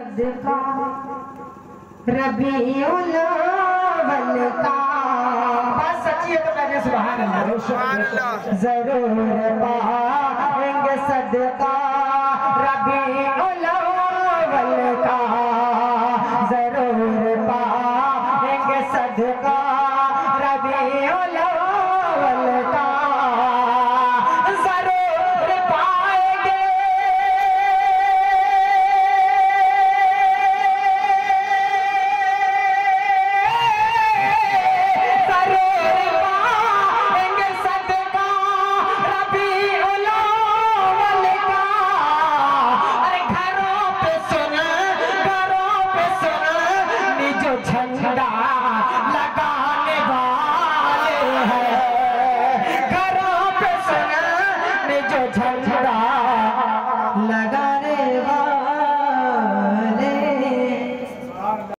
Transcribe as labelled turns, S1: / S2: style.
S1: सदका रबीउल अव्वल का बात सच्ची है तो कहते सुभान अल्लाह। जरूर पाएंगे सदका रबीउल अव्वल का, जरूर पाएंगे सदका रबीउल अव्वल का, जरूर पाएंगे। झंडा